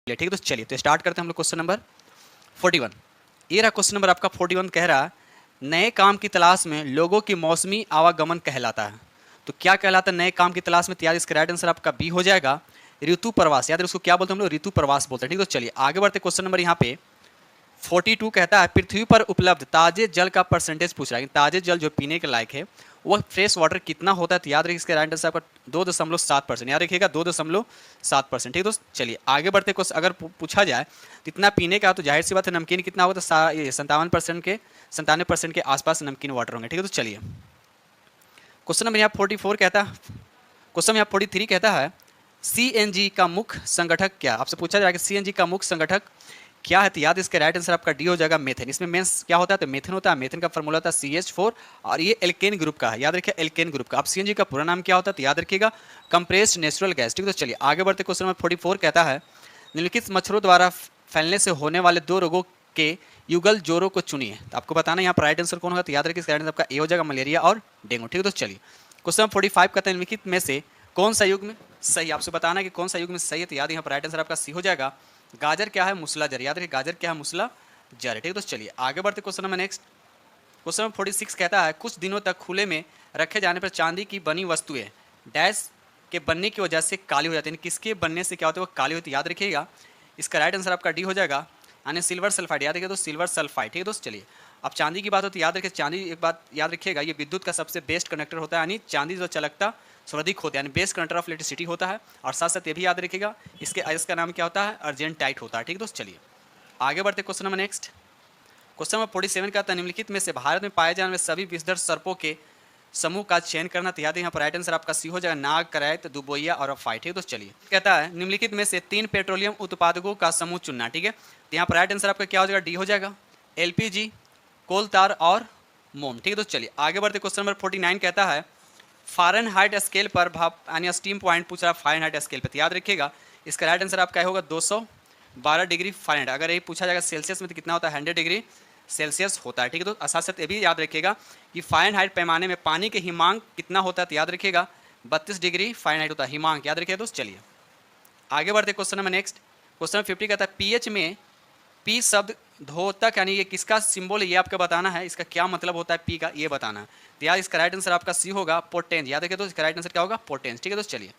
ठीक है, तो चलिए तो स्टार्ट करते हैं हम लोग क्वेश्चन नंबर 41। ये रहा क्वेश्चन नंबर आपका 41। कह रहा है नए काम की तलाश में लोगों की मौसमी आवागमन कहलाता है। तो क्या कहलाता है नए काम की तलाश में? तैयार, इसका राइट आंसर आपका बी हो जाएगा, ऋतु प्रवास। याद है उसको क्या बोलते हैं हम लोग? ऋतु प्रवास बोलते हैं। ठीक है, तो चलिए आगे बढ़ते। क्वेश्चन नंबर यहाँ पे 42 कहता है पृथ्वी पर उपलब्ध ताजे जल का परसेंटेज पूछ रहा है। ताजे जल जो पीने के लायक है वह फ्रेश वाटर कितना होता है? तो याद रखिए इसका राइट आंसर आपका 2.7%। याद रखिएगा 2.7%। ठीक है, तो चलिए आगे बढ़ते। कुछ अगर पूछा जाए तो इतना पीने का, तो जाहिर सी बात है नमकीन कितना होगा? तो 97% के आसपास नमकीन वाटर होंगे। ठीक है, तो चलिए क्वेश्चन नंबर यहाँ 44 कहता है, क्वेश्चन यहाँ 43 कहता है सीएनजी का मुख्य संगठक क्या? आपसे पूछा जाएगा सीएनजी का मुख्य संगठक क्या है? तो याद इसका राइट आंसर आपका डी हो जाएगा, मेथेन। इसमें मेंस क्या होता है? तो मेथेन होता है। मेथेन का फॉर्मूला होता है CH4 और ये एल्केन ग्रुप का है। याद रखिए एल्केन ग्रुप का। अब सीएनजी का पूरा नाम क्या होता है? तो याद रखिएगा कंप्रेस्ड नेचुरल गैस। ठीक है, तो चलिए आगे बढ़ते। क्वेश्चन नंबर 44 कहता है निम्नलिखित मच्छरों द्वारा फैलने से होने वाले दो रोगों के युगल जोड़ों को चुनिए। तो आपको बताना यहाँ पर राइट आंसर कौन होगा? तो याद रखिए इसका राइट आंसर आपका ए हो जाएगा, मलेरिया और डेंगू। ठीक है, तो चलिए क्वेश्चन नंबर 45 कहता है निम्नलिखित में से कौन सा युग में सही? आपसे बताना है कि कौन सा युग में सही है। तो याद यहाँ पर राइट आंसर आपका सी हो जाएगा, गाजर क्या है? मूसला जर। याद रखिए गाजर क्या है? मूसला जर। ठीक है, तो चलिए आगे बढ़ते। Question number next, question number 46 कहता है कुछ दिनों तक खुले में रखे जाने पर चांदी की बनी वस्तुएं डैश के बनने की वजह से काली हो जाती है। किसके बनने से क्या होता है? वो काली होती है। याद रखिएगा इसका राइट आंसर आपका डी हो जाएगा, यानी सिल्वर सल्फाइड। याद रखिए तो सिल्वर सल्फाइड। ठीक है दोस्त, चलिए अब चांदी की बात होती है। याद रखिए चांदी, एक बात याद रखिएगा, ये विद्युत का सबसे बेस्ट कंडक्टर होता है, यानी चांदी जो चलकता सर्वाधिक होता है, यानी बेस्ट कंडक्टर ऑफ इलेक्ट्रिसिटी होता है। और साथ साथ ये भी याद रखिएगा इसके अयस्क का नाम क्या होता है? अर्जेंटाइट होता है। ठीक है दोस्त, चलिए आगे बढ़ते। Question number next, question number 47 का निम्नलिखित में से भारत में पाए जाने वाले सभी विषधर सर्पों के समूह का चयन करना। तो याद है यहाँ पर राइट आंसर आपका सी हो जाएगा, नाग, करैत, दुबोइया और फाइट। ठीक है, तो चलिए कहता है निम्नलिखित में से 3 पेट्रोलियम उत्पादकों का समूह चुनना। ठीक है, तो यहाँ पर राइट आंसर आपका क्या हो जाएगा? डी हो जाएगा, LPG, कोल तार और मोम। ठीक है, तो चलिए आगे बढ़ते। क्वेश्चन नंबर 49 कहता है फ़ारेनहाइट स्केल पर भाप यानी स्टीम पॉइंट पूछ रहा है फ़ारेनहाइट स्केल पर। तो याद रखिएगा इसका राइट आंसर आपका होगा 212 डिग्री फ़ारेनहाइट। अगर ये पूछा जाएगा सेल्सियस में तो कितना होता है? 100 डिग्री सेल्सियस होता है। ठीक है, तो साथ साथ ये भी याद रखिएगा कि फ़ारेनहाइट पैमाने में पानी के हिमांक कितना होता है? तो याद रखिएगा 32 डिग्री फ़ारेनहाइट होता है हिमांक। याद रखिएगा दोस्त, चलिए आगे बढ़ते। क्वेश्चन नंबर नेक्स्ट, क्वेश्चन 50 कहता है पीएच में पी शब्द धोतक यानी ये किसका सिंबल है? ये आपको बताना है, इसका क्या मतलब होता है पी का, ये बताना है। तो यार इसका राइट आंसर आपका सी होगा, पोटेंस। याद रखिए तो इसका राइट आंसर क्या होगा? पोटेंस। ठीक है, तो चलिए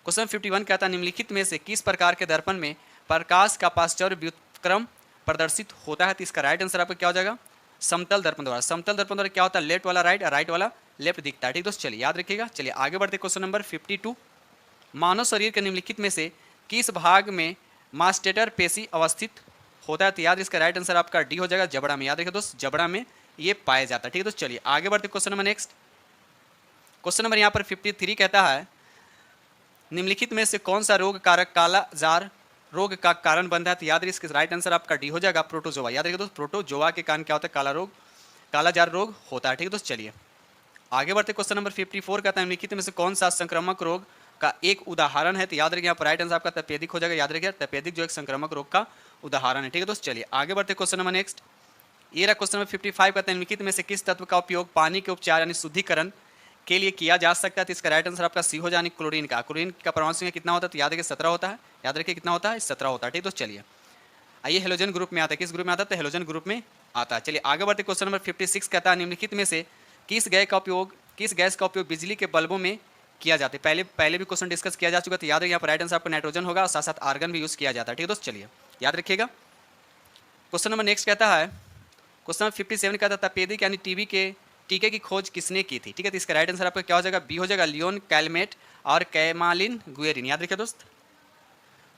क्वेश्चन 51 कहता है निम्नलिखित में से किस प्रकार के दर्पण में प्रकाश का पाश्चर्य व्युत्क्रम प्रदर्शित होता है? तो इसका राइट आंसर आपका क्या हो जाएगा? समतल दर्पण द्वारा। समतल दर्पण द्वारा क्या होता है? लेफ्ट वाला राइट और राइट वाला लेफ्ट दिखता है। ठीक है दोस्त, चलिए याद रखिएगा। चलिए आगे बढ़ते। क्वेश्चन नंबर 52, मानव शरीर के निम्नलिखित में से किस भाग में मास्टेटर पेशी अवस्थित होता है? तो याद इसका राइट आंसर आपका डी हो जाएगा, जबड़ा में। याद रखिए दोस्त जबड़ा में ये पाया जाता है। ठीक है दोस्त, चलिए आगे बढ़ते। Question number next, question number यहाँ पर 53 कहता है निम्नलिखित में से कौन सा रोग कारक काला जार रोग का कारण बनता है? तो याद रखिए इसका राइट आंसर आपका डी हो जाएगा, प्रोटोजोआ। याद रखिए दोस्त प्रोटोजोआ के कारण क्या होता है? काला रोग, काला जार रोग होता है। ठीक है दोस्त, चलिए आगे बढ़ते। क्वेश्चन नंबर 54 कहता है निम्नलिखित में से कौन सा संक्रामक रोग का एक उदाहरण है? तो याद रखिए यहाँ पर राइट आंसर आपका तपेदिक हो जाएगा। याद रखिए तपेदिक जो एक संक्रामक रोग का उदाहरण है। ठीक है दोस्त, चलिए आगे बढ़ते। क्वेश्चन नंबर नेक्स्ट, ये रहा क्वेश्चन नंबर 55 कहते हैं निम्नलिखित में से किस तत्व का उपयोग पानी के उपचार यानी शुद्धिकरण के लिए किया जा सकता है? तो इसका राइट आंसर आपका सी हो जाए, क्लोरीन का। क्लोरीन का परमाणु संख्या कितना होता है? तो याद रखिए 17 होता है। याद रखिए कितना होता है? 17 होता है। ठीक है दोस्त, चलिए आइए हेलोजन ग्रुप में आता है। किस ग्रुप में आता है? तो हेलोजन ग्रुप में आता है। चलिए आगे बढ़ते। क्वेश्चन नंबर 56 कहता है निम्नलिखित में से किस गैस का उपयोग बिजली के बल्बों में किया जाता है? पहले भी क्वेश्चन डिस्कस किया जा चुका है। तो याद रखिए यहाँ पर राइट आंसर आपका नाइट्रोजन होगा और साथ साथ आर्गन भी यूज़ किया जाता है। ठीक है दोस्त, चलिए याद रखिएगा। क्वेश्चन नंबर नेक्स्ट कहता है, क्वेश्चन नंबर 57 कहता है तपेदिक यानी टीबी के टीके की खोज किसने की थी? ठीक है, तो इसका राइट आंसर आपका क्या हो जाएगा? बी हो जाएगा, लियोन कैलमेट और कैमालिन गुएरिन। याद रखिए दोस्त।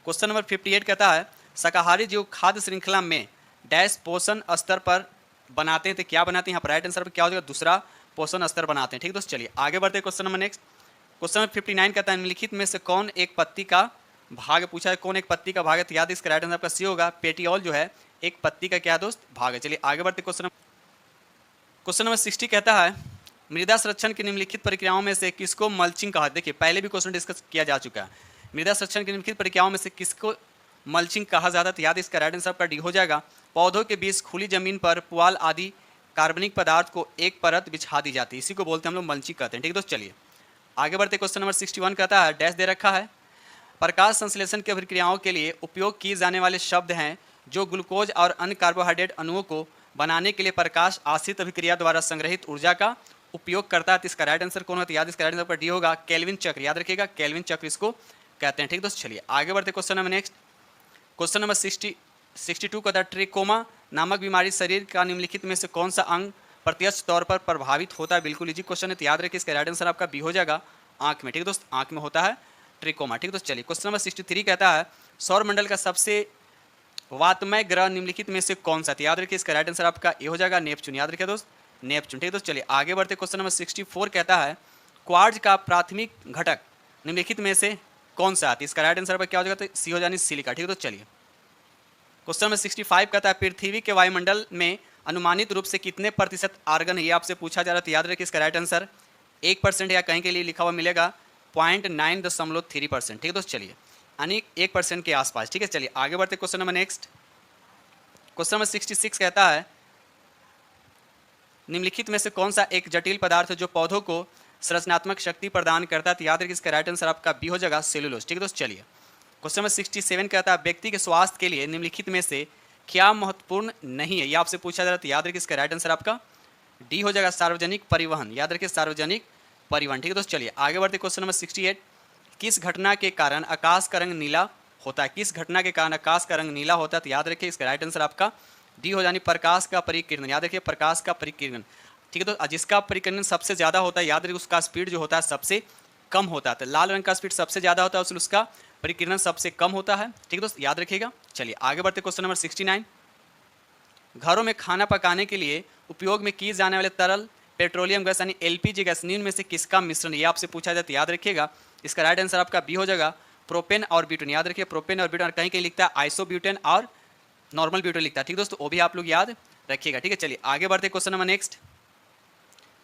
क्वेश्चन नंबर 58 कहता है शाकाहारी जीव खाद्य श्रृंखला में डैश पोषण स्तर पर बनाते हैं। तो क्या बनाते हैं? यहाँ पर राइट आंसर क्या हो जाएगा? दूसरा पोषण स्तर बनाते हैं। ठीक है दोस्त, चलिए आगे बढ़ते। Question number next, question number 59 कहता है निम्नलिखित में से कौन एक पत्ती का भाग पूछा है? कौन एक पत्ती का भाग है? तो याद इसका राइट आंसर आपका सी होगा, पेटियोल जो है एक पत्ती का क्या दोस्त? भाग है। चलिए आगे बढ़ते। क्वेश्चन नंबर 60 कहता है मृदा संरक्षण की निम्नलिखित प्रक्रियाओं में से किसको मल्चिंग कहा? देखिए पहले भी क्वेश्चन डिस्कस किया जा चुका है। मृदा संरक्षण की निम्नलिखित प्रक्रियाओं में से किसको मल्चिंग कहा जाता है? तो याद इसका राइट आंसर आपका डी हो जाएगा, पौधों के बीच खुली जमीन पर पुआल आदि कार्बनिक पदार्थ को एक परत बिछा दी जाती है, इसी को बोलते हैं हम लोग मल्चिंग कहते हैं। ठीक है दोस्त, चलिए आगे बढ़ते। क्वेश्चन नंबर 61 कहता है डैश दे रखा है प्रकाश संश्लेषण की अभिक्रियाओं के लिए उपयोग किए जाने वाले शब्द हैं जो ग्लूकोज और अन्य कार्बोहाइड्रेट अणुओं को बनाने के लिए प्रकाश आश्रित अभिक्रिया द्वारा संग्रहित ऊर्जा का उपयोग करता है। तो इसका राइट आंसर कौन होता है? याद, इसका राइट आंसर पर डी होगा, केल्विन चक्र। याद रखिएगा, केल्विन चक्र इसको कहते हैं। ठीक दोस्तों, चलिए आगे बढ़ते question number next. Question number 62 का था, ट्रिकोमा नामक बीमारी शरीर का निम्नलिखित में से कौन सा अंग प्रत्यक्ष तौर पर प्रभावित होता है? बिल्कुल इजी क्वेश्चन है, तो याद रखिए इसका राइट आंसर आपका बी हो जाएगा, आंख में। ठीक है दोस्त, आंख में होता है ट्रिकोमा। ठीक है दोस्त, चलिए क्वेश्चन नंबर 63 कहता है, सौरमंडल का सबसे वातमय ग्रह निम्नलिखित में से कौन सा? तो याद रखिए इसका राइट आंसर आपका ए हो जाएगा, नेपच्यून। याद रखिए दोस्त, नेपच्यून। ठीक है दोस्त, चलिए आगे बढ़ते क्वेश्चन नंबर 64 कहता है, क्वार्ट्ज का प्राथमिक घटक निम्नलिखित में से कौन सा आता है? इसका राइट आंसर पर क्या हो जाएगा? तो सी हो जानी सिलिका। ठीक है दोस्त, चलिए क्वेश्चन नंबर 65 कहता है, पृथ्वी के वायुमंडल में अनुमानित रूप से कितने प्रतिशत आर्गन है? ये आपसे पूछा जा रहा है, तो याद रखिए इसका राइट आंसर 1% या कहीं के लिए लिखा हुआ मिलेगा 0.9%। ठीक है दोस्त, चलिए यानी 1% के आसपास। ठीक है, चलिए आगे बढ़ते question number next. Question number 66 कहता है, निम्नलिखित में से कौन सा एक जटिल पदार्थ है जो पौधों को संरचनात्मक शक्ति प्रदान करता है? तो याद रखिए इसका राइट आंसर आपका बी हो जाएगा, सेलुलोज। ठीक है दोस्त, चलिए क्वेश्चन नंबर 67 कहता है, व्यक्ति के स्वास्थ्य के लिए निम्नलिखित में से क्या महत्वपूर्ण नहीं है? ये आपसे पूछा जा रहा है, तो याद रखिए इसका राइट आंसर आपका डी हो जाएगा, सार्वजनिक परिवहन। याद रखिए सार्वजनिक परिवहन। ठीक है दोस्त, चलिए आगे बढ़ते क्वेश्चन नंबर 68, किस घटना के कारण आकाश का रंग नीला होता है? किस घटना के कारण आकाश का रंग नीला होता है? तो याद रखिए इसका राइट आंसर आपका डी हो जानी प्रकाश का परिकिरण। याद रखिए प्रकाश का परिकिरण। ठीक है, तो जिसका परिकिरण सबसे ज़्यादा होता है, याद रखिए उसका स्पीड जो होता है सबसे कम होता है। तो लाल रंग का स्पीड सबसे ज़्यादा होता है, उसका परिकिरण सबसे कम होता है। ठीक है दोस्त, याद रखिएगा। चलिए आगे बढ़ते क्वेश्चन नंबर 69, घरों में खाना पकाने के लिए उपयोग में की जाने वाले तरल पेट्रोलियम गैस यानी एलपीजी गैस निम्न में से किसका मिश्रण? ये आपसे पूछा जाए, तो याद रखिएगा इसका राइट आंसर आपका बी हो जाएगा, प्रोपेन और ब्यूटेन। याद रखिए प्रोपेन और ब्यूटेन, कहीं कहीं लिखता है आइसोब्यूटेन और नॉर्मल ब्यूटेन लिखता है। ठीक है दोस्तों, वो भी आप लोग याद रखिएगा। ठीक है, चलिए आगे बढ़ते question number next.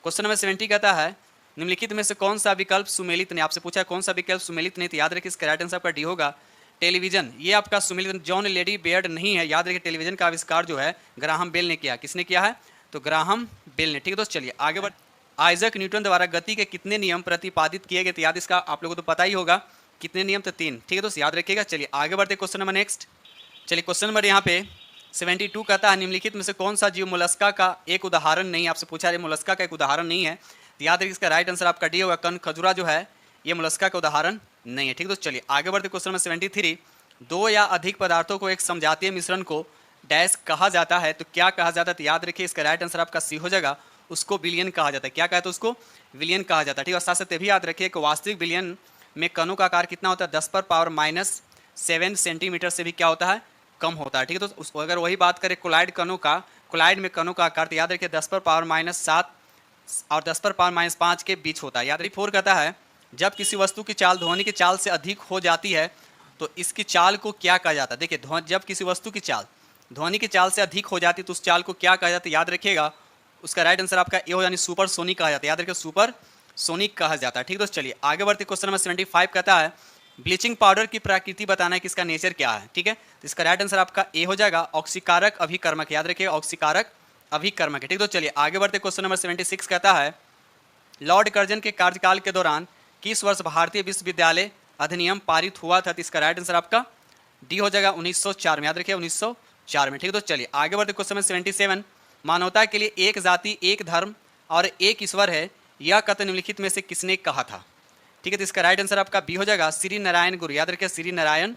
Question number 70 कहता है, निम्नलिखित में से कौन सा विकल्प सुमेलित नहीं? आपसे पूछा है कौन सा विकल्प सुमेलित नहीं, तो याद रखिए इसका राइट आंसर आपका डी होगा, टेलीविजन। ये आपका सुमेलित जॉन लेडी बेयर्ड नहीं है। याद रखिए टेलीविजन का आविष्कार जो है ग्राहम बेल ने किया। किसने किया है? तो ग्राहम बेल ने। ठीक है दोस्त, चलिए आगे बढ़। आइजक न्यूटन द्वारा गति के कितने नियम प्रतिपादित किए गए? तो याद इसका आप लोगों को तो पता ही होगा कितने नियम, तो 3। ठीक है दोस्त, याद रखिएगा। चलिए आगे बढ़ते क्वेश्चन नंबर नेक्स्ट। चलिए क्वेश्चन नंबर यहाँ पे 72 कहता है, निम्नलिखित में से कौन सा जीव मोलस्का का एक उदाहरण नहीं? आपसे पूछा है मोलस्का का एक उदाहरण नहीं है, तो याद रखिए इसका राइट आंसर आपका डी होगा, कन खजुरा जो है ये मोलस्का का उदाहरण नहीं है। ठीक है दोस्त, चलिए आगे बढ़ते क्वेश्चन नंबर 73, दो या अधिक पदार्थों को एक समजातीय मिश्रण को डैश कहा जाता है, तो क्या कहा जाता है? तो याद रखिए इसका राइट आंसर आपका सी हो जाएगा, उसको विलियन कहा जाता है। क्या कहता है? उसको विलियन कहा जाता है। ठीक है, और साथ साथ ये भी याद रखिए कि वास्तविक विलियन में कणों का आकार कितना होता है? 10⁻⁻7 सेंटीमीटर से भी क्या होता है? कम होता है। ठीक है, तो उसको अगर वही बात करें कोलाइड कणों का, कोलाइड में कणों का आकार, तो याद रखिए 10⁻⁻7 और 10⁻⁻5 के बीच होता है। याद रखिए 4 कहता है, जब किसी वस्तु की चाल ध्वनि की चाल से अधिक हो जाती है तो इसकी चाल को क्या कहा जाता है? देखिए जब किसी वस्तु की चाल ध्वनि की चाल से अधिक हो जाती है तो उस चाल को क्या कहा जाता है? याद रखिएगा उसका राइट आंसर आपका ए हो, यानी सुपर सोनिक कहा जाता है। याद रखिए सुपर सोनिक कहा जाता है। ठीक है दोस्त, चलिए आगे बढ़ते क्वेश्चन नंबर 75 कहता है, ब्लीचिंग पाउडर की प्रकृति बताना है कि इसका नेचर क्या है? ठीक है, तो इसका राइट आंसर आपका ए हो जाएगा, ऑक्सीकारक अभिकर्मक। याद रखिए ऑक्सीकारक अभिकर्मक है। ठीक है, तो चलिए आगे बढ़ते क्वेश्चन नंबर 76 कहता है, लॉर्ड कर्जन के कार्यकाल के दौरान किस वर्ष भारतीय विश्वविद्यालय अधिनियम पारित हुआ था? तो इसका राइट आंसर आपका डी हो जाएगा 1904 में। याद रखिए 1904 में। ठीक है, तो चलिए आगे बढ़ते क्वेश्चन नंबर 77, मानवता के लिए एक जाति, एक धर्म और एक ईश्वर है, यह कथन निम्नलिखित में से किसने कहा था? ठीक है, तो इसका राइट आंसर आपका बी हो जाएगा, श्री नारायण गुरु। याद रखिए श्री नारायण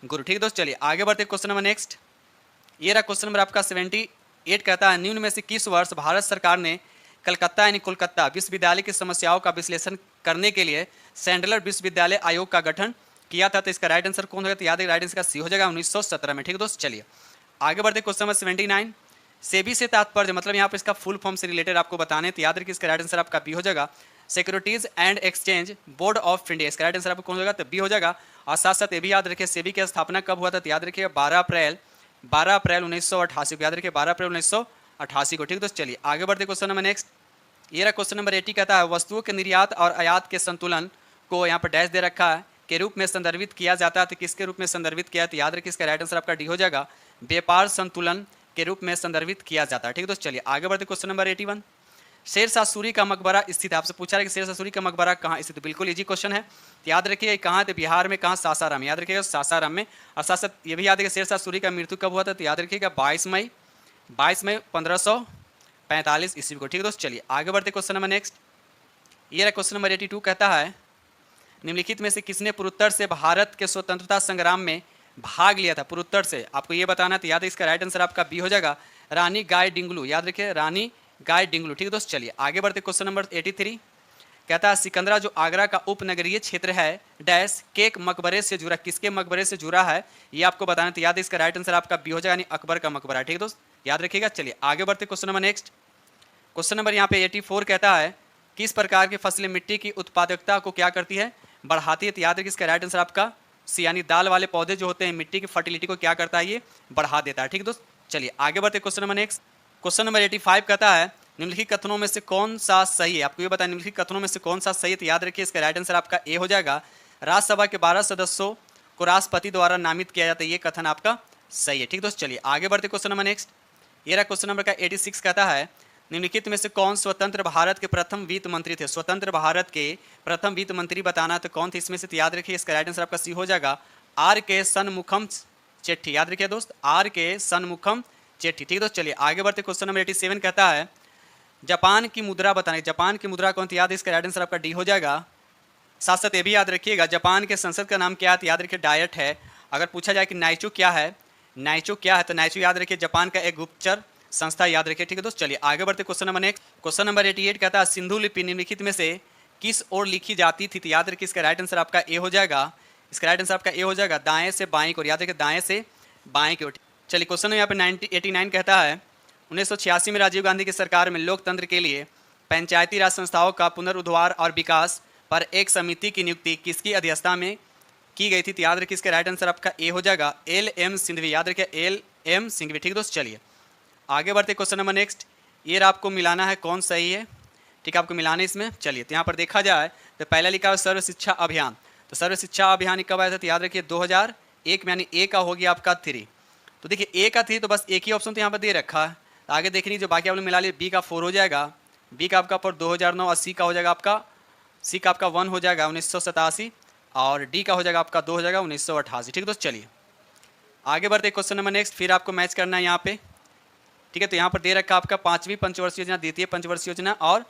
गुरु। ठीक है दोस्त, चलिए आगे बढ़ते क्वेश्चन नंबर नेक्स्ट। ये रहा क्वेश्चन नंबर आपका 78 कहता है, निम्न में से किस वर्ष भारत सरकार ने कलकत्ता यानी कोलकाता विश्वविद्यालय की समस्याओं का विश्लेषण करने के लिए सैंडलर विश्वविद्यालय आयोग का गठन किया था? तो इसका राइट आंसर कौन होगा? तो याद है राइट आंसर का सी हो जाएगा 1917 में। ठीक है दोस्त, चलिए आगे बढ़ते क्वेश्चन नंबर 79, सेबी से तात्पर्य मतलब यहाँ पर इसका फुल फॉर्म से रिलेटेड आपको बताने, तो याद रखिए इसका राइट आंसर आपका बी हो जाएगा, securities and exchange board of India. इसका राइट आंसर आपको कौन होगा? तो बी हो जाएगा। और साथ साथ ये भी याद रखिए सेबी की स्थापना कब हुआ था? तो याद रखिए 12 अप्रैल 1988 को। याद रखिए 12 अप्रैल 1988 को। ठीक है दोस्त, चलिए आगे बढ़ते क्वेश्चन नंबर नेक्स्ट। ये रहा क्वेश्चन नंबर 80 कहता है, वस्तुओं के निर्यात और आयात के संतुलन को यहाँ पर डैश दे रखा है के रूप में संदर्भित किया जाता है, तो किसके रूप में संदर्भित किया? तो याद रखिए इसका राइट आंसर आपका डी हो जाएगा, व्यापार संतुलन के रूप में संदर्भित किया जाता है। ठीक है दोस्त, चलिए आगे बढ़ते क्वेश्चन नंबर 81, शेरशाह सूरी का मकबरा स्थित है। आपसे पूछा है कि शेरशाह सूरी का मकबरा कहाँ स्थित है। बिल्कुल इजी क्वेश्चन है। तो याद रखिएगा कहाँ थे, बिहार में, कहाँ, सासाराम। याद रखिएगा सासाराम में। और साथ साथ ये भी याद है कि शेरशाह सूरी का मृत्यु कब हुआ था, तो याद रखिएगा 22 मई 1545 ईस्वी को। ठीक है दोस्त, चलिए आगे बढ़ते क्वेश्चन नंबर नेक्स्ट। ये रहा क्वेश्चन नंबर 82, कहता है निम्नलिखित में से किसने पूर्वोत्तर से भारत के स्वतंत्रता संग्राम में भाग लिया था। पूर्वोत्तर से आपको ये बताना, तो याद है इसका राइट आंसर आपका बी हो जाएगा, रानी गाय डिंगलू। याद रखिए रानी गाय डिंगलू। ठीक है दोस्त, चलिए आगे बढ़ते क्वेश्चन नंबर 83, कहता है सिकंदरा जो आगरा का उपनगरीय क्षेत्र है डैश के मकबरे से जुड़ा, किसके मकबरे से जुड़ा है ये आपको बताना। तो याद है इसका राइट आंसर आपका बी हो जाएगा, यानी अकबर का मकबरा। ठीक है दोस्त, याद रखिएगा। चलिए आगे बढ़ते question number next. Question number यहाँ पे 84 कहता है किस प्रकार की फसलें मिट्टी की उत्पादकता को क्या करती है, बढ़ाती है। तो याद रखिए इसका राइट आंसर आपका सी, यानी दाल वाले पौधे जो होते हैं मिट्टी की फर्टिलिटी को क्या करता है, ये बढ़ा देता है। ठीक है दोस्त, चलिए आगे बढ़ते question number next. Question number 85 कहता है निम्नलिखित कथनों में से कौन सा सही है। आपको ये बताया निम्नलिखित कथनों में से कौन सा सही है। तो याद रखिए इसका राइट आंसर आपका ए हो जाएगा, राज्यसभा के 12 सदस्यों को राष्ट्रपति द्वारा नामित किया जाता है, ये कथन आपका सही है। ठीक दोस्त, चलिए आगे बढ़ते क्वेश्चन नंबर नेक्स्ट। ये रहा क्वेश्चन नंबर का 86 कहता है निम्नलिखित में से कौन स्वतंत्र भारत के प्रथम वित्त मंत्री थे। स्वतंत्र भारत के प्रथम वित्त मंत्री बताना, तो कौन थे इसमें से। तो याद रखिए इसका राइट आंसर आपका सी हो जाएगा, आर के सनमुखम चेट्टी। याद रखिए दोस्त, आर के सनमुखम चेट्टी। ठीक है दोस्त, चलिए आगे बढ़ते क्वेश्चन नंबर 87 कहता है जापान की मुद्रा बताने। जापान की मुद्रा कौन थी, याद है इसका राइट आंसर आपका डी हो जाएगा। साथ साथ ये भी याद रखिएगा जापान के संसद का नाम क्या है, तो याद रखिए डायट है। अगर पूछा जाए कि नाइचो क्या है, नाइचो क्या है, तो नाइचो याद रखिए जापान का एक गुप्तचर संस्था, याद रखिए। ठीक है दोस्त, चलिए आगे बढ़ते question number next. Question number 88 कहता है सिंधु लिपि निम्नलिखित में से किस ओर लिखी जाती थी। तो याद रखिए इसका राइट आंसर आपका ए हो जाएगा, इसका राइट आंसर आपका ए हो जाएगा, दाएं से बाएं की ओर। याद रखिए दाएं से बाएं की ओर। चलिए क्वेश्चन यहाँ पे 89 कहता है 1986 में राजीव गांधी की सरकार में लोकतंत्र के लिए पंचायती राज संस्थाओं का पुनरुद्धार और विकास पर एक समिति की नियुक्ति किसकी अध्यक्षता में की गई थी। तो याद रखिए इसका राइट आंसर आपका ए हो जाएगा, LM सिंघवी। याद रखिए LM सिंघवी। ठीक दोस्त, चलिए आगे बढ़ते क्वेश्चन नंबर नेक्स्ट। ये आपको मिलाना है कौन सही है, ठीक है, आपको मिलाना है इसमें। चलिए तो यहाँ पर देखा जाए तो पहला लिखा है सर्व शिक्षा अभियान। तो सर्व शिक्षा अभियान कब आया था, तो याद रखिए 2001 में, यानी ए का हो गया आपका 3। तो देखिए ए का 3 तो बस एक ही ऑप्शन तो यहाँ पर दे रखा है। आगे देख लीजिए बाकी आप लोग मिला लिए, बी का 4 हो जाएगा, बी का आपका पर 2009, और सी का हो जाएगा आपका, सी का आपका 1 हो जाएगा 1987, और डी का हो जाएगा आपका 2 हो जाएगा 1988। ठीक है दोस्त, चलिए आगे बढ़ते क्वेश्चन नंबर नेक्स्ट। फिर आपको मैच करना है यहाँ पे, ठीक है। तो यहाँ पर दे रखा आपका 5वीं पंचवर्षीय योजना, द्वितीय पंचवर्षीय योजना और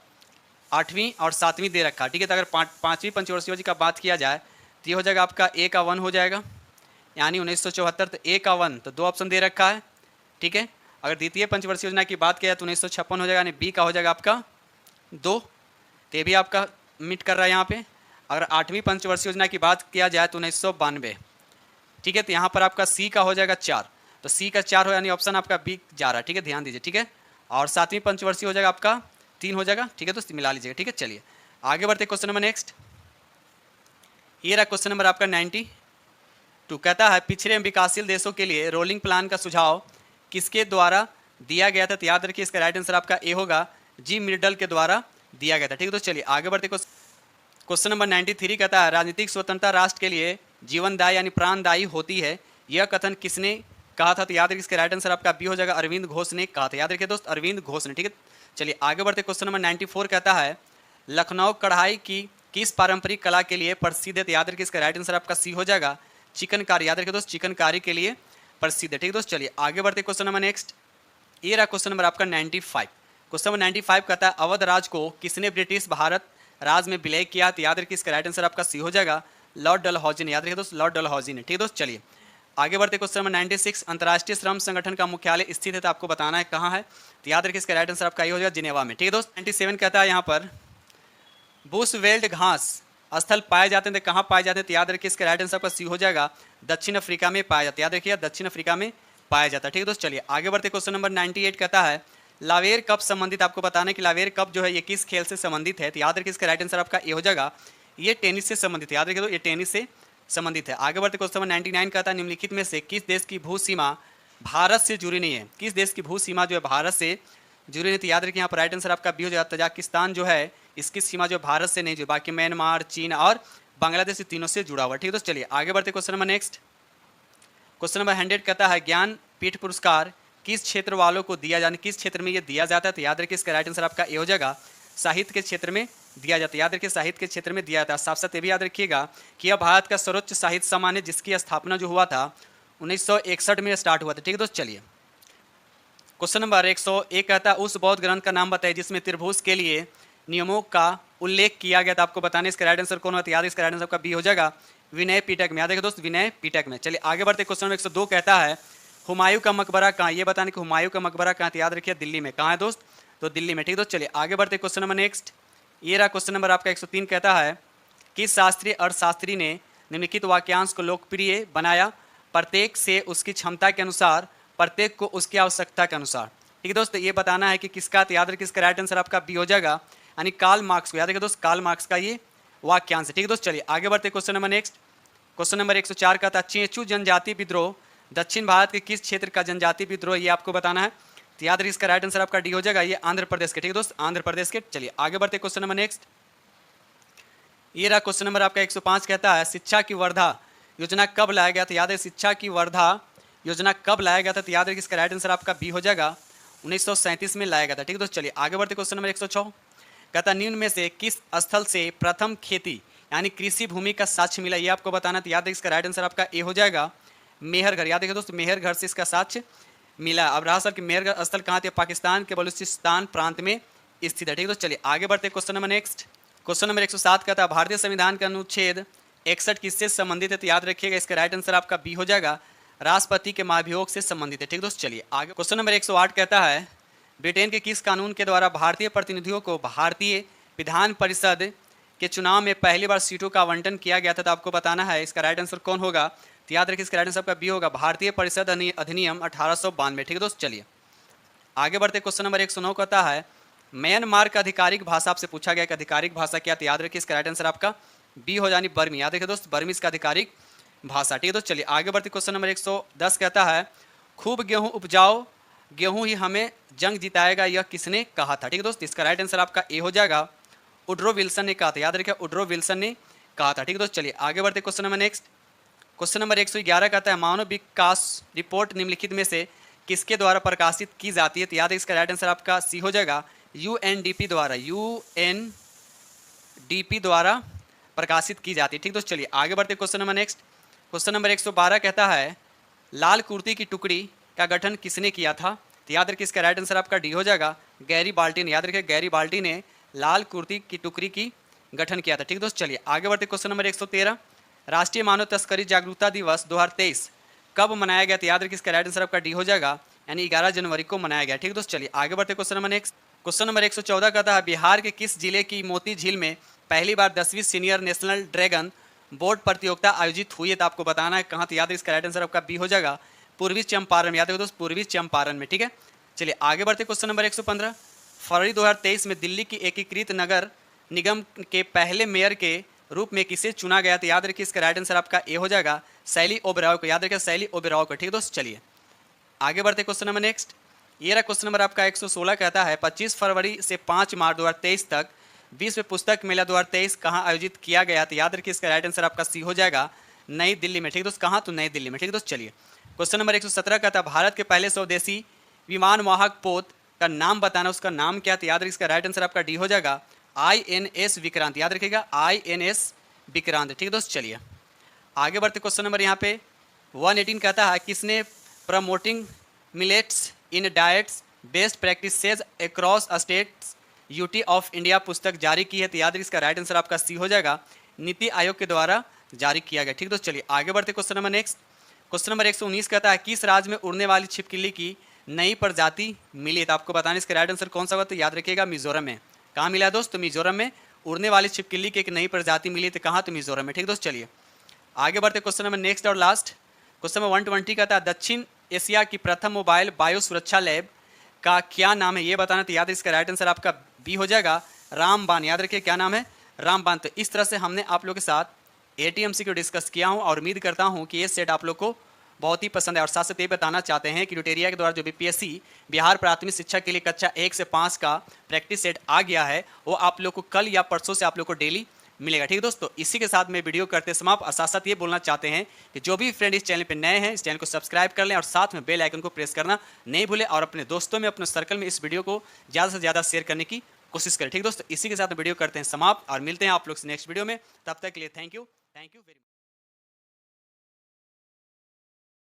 8वीं और 7वीं दे रखा। ठीक है, तो अगर 5वीं पंचवर्षीय योजना का बात किया जाए तो ये हो जाएगा आपका ए का 1 हो जाएगा, यानी 1974। तो ए का 1 तो 2 ऑप्शन दे रखा है। ठीक है, अगर द्वितीय पंचवर्षीय योजना की बात किया तो 1956 हो जाएगा, यानी बी का हो जाएगा आपका 2। तो ये भी आपका मिट कर रहा है यहाँ पे। अगर 8वीं पंचवर्षीय योजना की बात किया जाए तो 1992। ठीक है, तो यहाँ पर आपका सी का हो जाएगा 4, तो सी का 4 हो, यानी ऑप्शन आपका बी जा रहा है। ठीक है, ध्यान दीजिए। ठीक है, और 7वीं पंचवर्षीय हो जाएगा आपका 3 हो जाएगा। ठीक है, तो मिला लीजिएगा। ठीक है, चलिए आगे बढ़ते क्वेश्चन नंबर नेक्स्ट। ये रहा क्वेश्चन नंबर आपका 92, कहता है पिछड़े विकासशील देशों के लिए रोलिंग प्लान का सुझाव किसके द्वारा दिया गया था। तो याद रखिए इसका राइट आंसर आपका ए होगा, जी मिर्डल के द्वारा दिया गया था। ठीक है, तो चलिए आगे बढ़ते क्वेश्चन नंबर 93 कहता है राजनीतिक स्वतंत्रता राष्ट्र के लिए जीवनदायी यानी प्राणदायी होती है, यह कथन किसने कहा था। तो याद रखिए इसका राइट आंसर आपका बी हो जाएगा, अरविंद घोष ने कहा था। याद रखिए दोस्त, अरविंद घोष ने। ठीक है, चलिए आगे बढ़ते क्वेश्चन नंबर 94 कहता है लखनऊ कढ़ाई की किस पारंपरिक कला के लिए प्रसिद्ध है। तो याद रखिए इसका राइट आंसर आपका सी हो जाएगा, चिकनकारी। याद रखिए दोस्त, चिकनकारी के लिए प्रसिद्ध है। ठीक है दोस्त, चलिए आगे बढ़ते क्वेश्चन नंबर नेक्स्ट। ये रहा क्वेश्चन नंबर आपका 95। क्वेश्चन नंबर 95 कहता है अवध राज को किसने ब्रिटिश भारत राज में विलय किया। तो याद रखिए इसका राइट आंसर आपका सी हो जाएगा, लॉर्ड डलहौजी ने। याद रखिए दोस्त, लॉर्ड डलहौजी ने। ठीक है दोस्त, चलिए आगे बढ़ते क्वेश्चन नंबर 96। अंतर्राष्ट्रीय श्रम संगठन का मुख्यालय स्थित है, तो आपको बताना है कहाँ है। तो याद रखिए इसका राइट आंसर आपका ये हो जाएगा, जिनेवा में। ठीक है दोस्त, 97 कहता है यहाँ पर बुशवेल्ड घास स्थल पाए जाते हैं, तो कहाँ पाए जाते हैं। तो याद रखिए इसका राइट आंसर आपका सी हो जाएगा, दक्षिण अफ्रीका में पाया जाता है। याद रखिए दक्षिण अफ्रीका में पाया जाता है। ठीक है दोस्त, चलिए आगे बढ़ते क्वेश्चन नंबर 98 कहता है लावेर कप संबंधित, आपको बताना है कि लावेर कप जो है ये किस खेल से संबंधित है। तो याद रखिए इसका राइट आंसर आपका ये हो जाएगा, ये टेनिस से संबंधित है। याद रखिए तो ये टेनिस से संबंधित है। आगे बढ़ते क्वेश्चन नंबर 99 कहता है निम्नलिखित में से किस देश की भू सीमा भारत से जुड़ी नहीं है। किस देश की भू सीमा जो है भारत से जुड़ी नहीं थी। याद रखिए यहाँ पर राइट आंसर आपका बी हो जाएगा, तजाकिस्तान जो है इसकी सीमा जो भारत से नहीं जुड़ी, बाकी म्यांमार, चीन और बांग्लादेश तीनों से जुड़ा हुआ। ठीक है, तो चलिए आगे बढ़ते question number next. Question number 100 कहता है ज्ञानपीठ पुरस्कार किस क्षेत्र वालों को दिया जाने, किस क्षेत्र में ये दिया जाता है, तो याद रखिए इसका राइट आंसर आपका ए हो जाएगा, साहित्य के क्षेत्र में दिया जाता है। याद रखिए साहित्य के क्षेत्र में दिया जाता है। साथ साथ ये भी याद रखिएगा कि यह भारत का सर्वोच्च साहित्य सम्मान है, जिसकी स्थापना जो हुआ था 1961 में स्टार्ट हुआ था। ठीक है दोस्त, चलिए क्वेश्चन नंबर 101 कहता है उस बौद्ध ग्रंथ का नाम बताइए जिसमें त्रिभुज के लिए नियमों का उल्लेख किया गया था। आपको बताने इसका राइट आंसर कौन होता है, याद इसका राइट आंसर आपका बी हो जाएगा, विनय पिटक में। याद रखिए दोस्त, विनय पिटक में। चलिए आगे बढ़ते, क्वेश्चन नंबर 102 कहता है हुमायूं का मकबरा कहाँ, ये बताने कि हुमायूं का मकबरा कहाँ, तो याद रखिए दिल्ली में। कहाँ है दोस्त, तो दिल्ली में। ठीक है दोस्त, चलिए आगे बढ़ते, क्वेश्चन नंबर नेक्स्ट, ये रहा क्वेश्चन नंबर आपका 103 कहता है किस शास्त्रीय अर्थशास्त्री ने निम्नलिखित वाक्यांश को लोकप्रिय बनाया, प्रत्येक से उसकी क्षमता के अनुसार, प्रत्येक को उसकी आवश्यकता के अनुसार। ठीक है दोस्त, ये बताना है कि किसका, तो याद रखिए इसका राइट आंसर आपका बी हो जाएगा, यानी कार्ल मार्क्स को। याद रखिए दोस्त, कार्ल मार्क्स का ये वाक्यांश है। ठीक है दोस्त, चलिए आगे बढ़ते, question number next, question number 104 का था चेंचू जनजाति विद्रोह दक्षिण भारत के किस क्षेत्र का जनजाति विद्रोह, ये आपको बताना है। तो याद रखिए इसका राइट आंसर आपका डी हो जाएगा, ये आंध्र प्रदेश के। ठीक है दोस्त, आंध्र प्रदेश के। चलिए आगे बढ़ते, क्वेश्चन नंबर नेक्स्ट, ये रहा क्वेश्चन नंबर आपका 105 कहता है शिक्षा की वर्धा योजना कब लाया गया था। याद है शिक्षा की वर्धा योजना कब लाया गया था, तो याद रखिए इसका राइट आंसर आपका बी हो जाएगा, 1937 में लाया गया था। ठीक है दोस्त, चलिए आगे बढ़ते, क्वेश्चन नंबर 106 कहता निम्न में से किस स्थल से प्रथम खेती यानी कृषि भूमि का साक्ष्य मिला, ये आपको बताना। तो याद रखिए इसका राइट आंसर आपका ए हो जाएगा, मेहरगढ़। याद रखिए दोस्त, मेहरगढ़ से इसका साक्ष्य मिला। अब रहा सर कि मेहरगढ़ स्थल कहाँ थे, पाकिस्तान के बलूचिस्तान प्रांत में स्थित है। ठीक है दोस्त, चलिए आगे बढ़ते, question number next, question number 107 कहता है भारतीय संविधान का अनुच्छेद 61 किससे संबंधित है, तो याद रखिएगा इसका राइट आंसर आपका बी हो जाएगा, राष्ट्रपति के महाभियोग से संबंधित है। ठीक दोस्त, चलिए आगे, क्वेश्चन नंबर 108 कहता है ब्रिटेन के किस कानून के द्वारा भारतीय प्रतिनिधियों को भारतीय विधान परिषद के चुनाव में पहली बार सीटों का आवंटन किया गया था, तो आपको बताना है इसका राइट आंसर कौन होगा। तो याद रखिए इसका राइट आंसर आपका बी होगा, भारतीय परिषद अधिनियम 1892। ठीक है दोस्त, चलिए आगे बढ़ते, क्वेश्चन नंबर 109 कहता है म्यांमार का आधिकारिक भाषा, आपसे पूछा गया कि आधिकारिक भाषा क्या, तो याद रखिए इसका राइट आंसर आपका बी हो जानी बर्मी। याद रखिए दोस्त, बर्मी इसका आधिकारिक भाषा। ठीक है दोस्त, चलिए आगे बढ़ते, क्वेश्चन नंबर 110 कहता है खूब गेहूं उपजाओ, गेहूं ही हमें जंग जिताएगा, यह किसने कहा था। ठीक है दोस्त, इसका राइट आंसर आपका ए हो जाएगा, वुडरो विल्सन ने कहा था। याद रखिए वुडरो विल्सन ने कहा था। ठीक है दोस्त, चलिए आगे बढ़ते, question number next, question number 111 कहता है मानव विकास रिपोर्ट निम्नलिखित में से किसके द्वारा प्रकाशित की जाती है, तो याद है इसका राइट आंसर आपका सी हो जाएगा, यूएनडीपी द्वारा, यूएनडीपी द्वारा प्रकाशित की जाती है। ठीक दोस्त, चलिए आगे बढ़ते, question number next, question number 112 कहता है लाल कुर्ती की टुकड़ी का गठन किसने किया था, तो याद रखिए इसका राइट आंसर आपका डी हो जाएगा, गैरी बाल्टी ने। याद रखिए गैरी बाल्टी ने लाल कुर्ती की टुकड़ी की गठन किया था। ठीक दोस्त, चलिए आगे बढ़ते, क्वेश्चन नंबर 113 राष्ट्रीय मानव तस्करी जागरूकता दिवस 2023 कब मनाया गया, तो याद रखिए इसका राइट आंसर आपका डी हो जाएगा, यानी 11 जनवरी को मनाया गया। ठीक दोस्त, चलिए आगे बढ़ते, question number next, question number 114 कहता है बिहार के किस जिले की मोती झील में पहली बार 10वीं सीनियर नेशनल ड्रैगन बोर्ड प्रतियोगिता आयोजित हुई है, तो आपको बताना है कहाँ, तो याद है इसका राइट आंसर आपका बी हो जाएगा, पूर्वी चंपारण में। याद रखो दोस्त, पूर्वी चंपारण में। ठीक है, चलिए आगे बढ़ते, क्वेश्चन नंबर 115 फरवरी 2023 में दिल्ली की एकीकृत नगर निगम के पहले मेयर के रूप में किसे चुना गया, तो याद रखिए इसका राइट आंसर आपका ए हो जाएगा, शैली ओबेरॉय को। याद रखिए शैली ओबेरॉय को। ठीक है दोस्त, चलिए आगे बढ़ते, क्वेश्चन नंबर नेक्स्ट, ये रहा क्वेश्चन नंबर आपका 116 कहता है 25 फरवरी से 5 मार्च 2023 तक विश्व पुस्तक मेला 2023 कहाँ आयोजित किया गया, तो याद रखिए इसका राइट आंसर आपका सी हो जाएगा, नई दिल्ली में। ठीक दोस्त, कहाँ, तो नई दिल्ली में। ठीक दोस्त, चलिए क्वेश्चन नंबर 117 कहता है भारत के पहले स्वदेशी विमान वाहक पोत का नाम बताना, उसका नाम क्या, तो याद रखिए इसका राइट आंसर आपका डी हो जाएगा, INS विक्रांत। याद रखिएगा INS विक्रांत। ठीक दोस्त, चलिए आगे बढ़ते, क्वेश्चन नंबर यहाँ पे 118 कहता है किसने promoting millets in diets best practices across states UT of India पुस्तक जारी की है, तो याद रखिए इसका राइट आंसर आपका सी हो जाएगा, नीति आयोग के द्वारा जारी किया गया। ठीक दोस्त, चलिए आगे बढ़ते, question number next, question number 119 कहता है किस राज्य में उड़ने वाली छिपकली की नई प्रजाति मिली, तो आपको बताना इसका राइट आंसर कौन सा होगा, तो याद रखिएगा मिजोरम में। कहाँ मिला दोस्त, तो मिजोरम में उड़ने वाली छिपकली की एक नई प्रजाति मिली, तो कहाँ, तो मिजोरम में। ठीक दोस्त, चलिए आगे बढ़ते, क्वेश्चन नंबर नेक्स्ट और लास्ट, क्वेश्चन नंबर 120 कहता है दक्षिण एशिया की प्रथम मोबाइल बायो सुरक्षा लैब का क्या नाम है, ये बताना, तो याद है इसका राइट आंसर आपका बी हो जाएगा, रामबान। याद रखिए क्या नाम है, रामबान। तो इस तरह से हमने आप लोगों के साथ ATMC को डिस्कस किया हूँ और उम्मीद करता हूँ कि ये सेट आप लोग को बहुत ही पसंद है। और साथ साथ ये बताना चाहते हैं कि लुटेरिया के द्वारा जो BPSC बिहार प्राथमिक शिक्षा के लिए कक्षा 1 से 5 का प्रैक्टिस सेट आ गया है, वो आप लोग को कल या परसों से आप लोग को डेली मिलेगा। ठीक है दोस्तों, इसी के साथ मैं वीडियो करते समाप्त और साथ साथ ये बोलना चाहते हैं कि जो भी फ्रेंड इस चैनल पे नए हैं, इस चैनल को सब्सक्राइब कर लें और साथ में बेल आइकन को प्रेस करना नहीं भूलें और अपने दोस्तों में, अपने सर्कल में इस वीडियो को ज़्यादा से ज़्यादा शेयर करने की कोशिश करें। ठीक है दोस्तों, इसी के साथ वीडियो करते हैं समाप्त और मिलते हैं आप लोग से नेक्स्ट वीडियो में। तब तक के लिए थैंक यू वेरी मच।